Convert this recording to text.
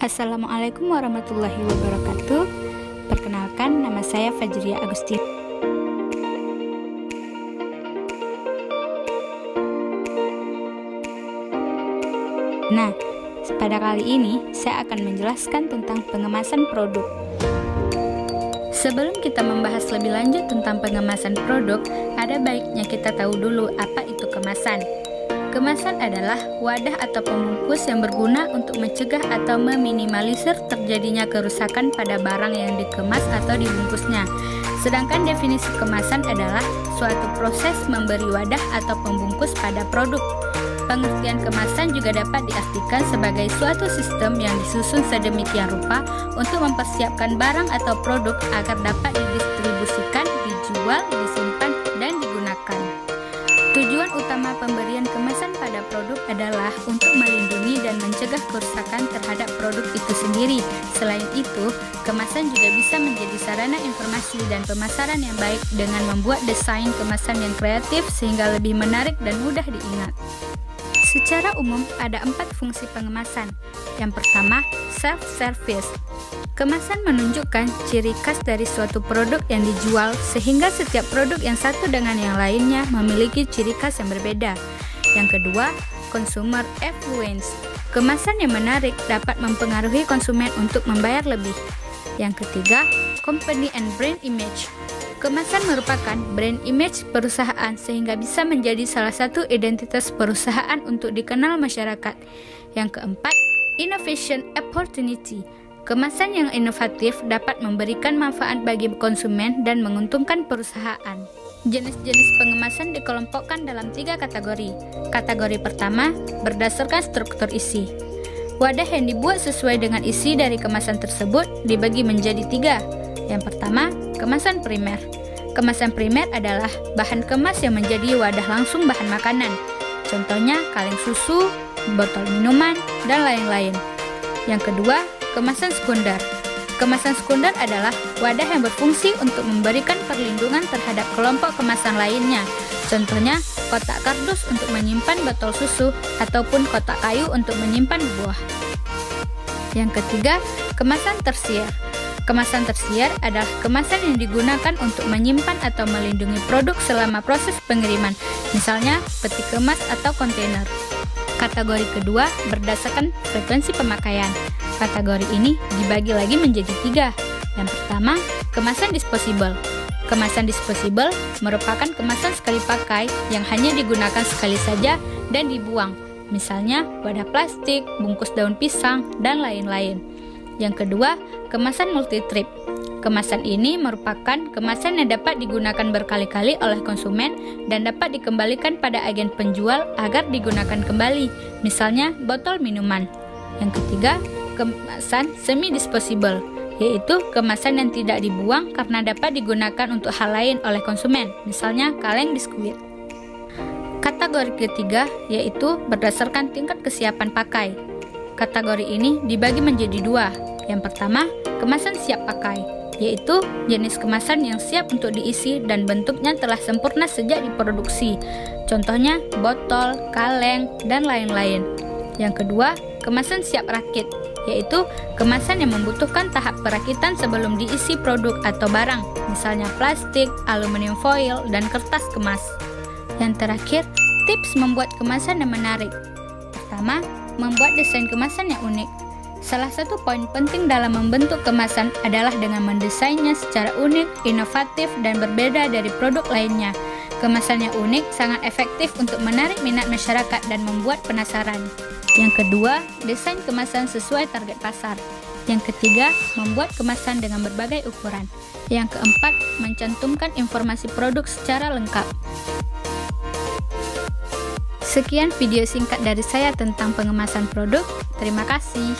Assalamualaikum warahmatullahi wabarakatuh. Perkenalkan, nama saya Fajria Agustin. Nah, pada kali ini saya akan menjelaskan tentang pengemasan produk. Sebelum kita membahas lebih lanjut tentang pengemasan produk, ada baiknya kita tahu dulu apa itu kemasan. Kemasan adalah wadah atau pembungkus yang berguna untuk mencegah atau meminimalisir terjadinya kerusakan pada barang yang dikemas atau dibungkusnya. Sedangkan definisi kemasan adalah suatu proses memberi wadah atau pembungkus pada produk. Pengertian kemasan juga dapat diartikan sebagai suatu sistem yang disusun sedemikian rupa untuk mempersiapkan barang atau produk agar dapat didistribusikan, dijual, disimpan, dan digunakan. Tujuan utama pemberian kemasan pada produk adalah untuk melindungi dan mencegah kerusakan terhadap produk itu sendiri. Selain itu, kemasan juga bisa menjadi sarana informasi dan pemasaran yang baik dengan membuat desain kemasan yang kreatif sehingga lebih menarik dan mudah diingat. Secara umum, ada 4 fungsi pengemasan. Yang pertama, self-service. Kemasan menunjukkan ciri khas dari suatu produk yang dijual sehingga setiap produk yang satu dengan yang lainnya memiliki ciri khas yang berbeda. Yang kedua, consumer affluence. Kemasan yang menarik dapat mempengaruhi konsumen untuk membayar lebih. Yang ketiga, company and brand image. Kemasan merupakan brand image perusahaan sehingga bisa menjadi salah satu identitas perusahaan untuk dikenal masyarakat. Yang keempat, innovation opportunity. Kemasan yang inovatif dapat memberikan manfaat bagi konsumen dan menguntungkan perusahaan. Jenis-jenis pengemasan dikelompokkan dalam 3 kategori. Kategori pertama, berdasarkan struktur isi. Wadah yang dibuat sesuai dengan isi dari kemasan tersebut dibagi menjadi 3. Yang pertama, kemasan primer. Kemasan primer adalah bahan kemas yang menjadi wadah langsung bahan makanan. Contohnya kaleng susu, botol minuman, dan lain-lain. Yang kedua, kemasan sekunder. Kemasan sekunder adalah wadah yang berfungsi untuk memberikan perlindungan terhadap kelompok kemasan lainnya. Contohnya, kotak kardus untuk menyimpan botol susu ataupun kotak kayu untuk menyimpan buah. Yang ketiga, kemasan tersier. Kemasan tersier adalah kemasan yang digunakan untuk menyimpan atau melindungi produk selama proses pengiriman, misalnya peti kemas atau kontainer. Kategori kedua, berdasarkan frekuensi pemakaian. Kategori ini dibagi lagi menjadi 3. Yang pertama, kemasan disposable. Kemasan disposable merupakan kemasan sekali pakai yang hanya digunakan sekali saja dan dibuang, misalnya wadah plastik, bungkus daun pisang, dan lain-lain. Yang kedua, kemasan multi-trip. Kemasan ini merupakan kemasan yang dapat digunakan berkali-kali oleh konsumen dan dapat dikembalikan pada agen penjual agar digunakan kembali, misalnya botol minuman. Yang ketiga, kemasan semi-disposable, yaitu kemasan yang tidak dibuang karena dapat digunakan untuk hal lain oleh konsumen, misalnya kaleng biskuit. Kategori ketiga yaitu berdasarkan tingkat kesiapan pakai. Kategori ini dibagi menjadi 2. Yang pertama, kemasan siap pakai, yaitu jenis kemasan yang siap untuk diisi dan bentuknya telah sempurna sejak diproduksi. Contohnya botol, kaleng, dan lain-lain. Yang kedua, kemasan siap rakit, yaitu kemasan yang membutuhkan tahap perakitan sebelum diisi produk atau barang, misalnya plastik, aluminium foil, dan kertas kemas. Yang terakhir, tips membuat kemasan yang menarik. Pertama, membuat desain kemasan yang unik. Salah satu poin penting dalam membentuk kemasan adalah dengan mendesainnya secara unik, inovatif, dan berbeda dari produk lainnya. Kemasan yang unik sangat efektif untuk menarik minat masyarakat dan membuat penasaran. Yang kedua, desain kemasan sesuai target pasar. Yang ketiga, membuat kemasan dengan berbagai ukuran. Yang keempat, mencantumkan informasi produk secara lengkap. Sekian video singkat dari saya tentang pengemasan produk. Terima kasih.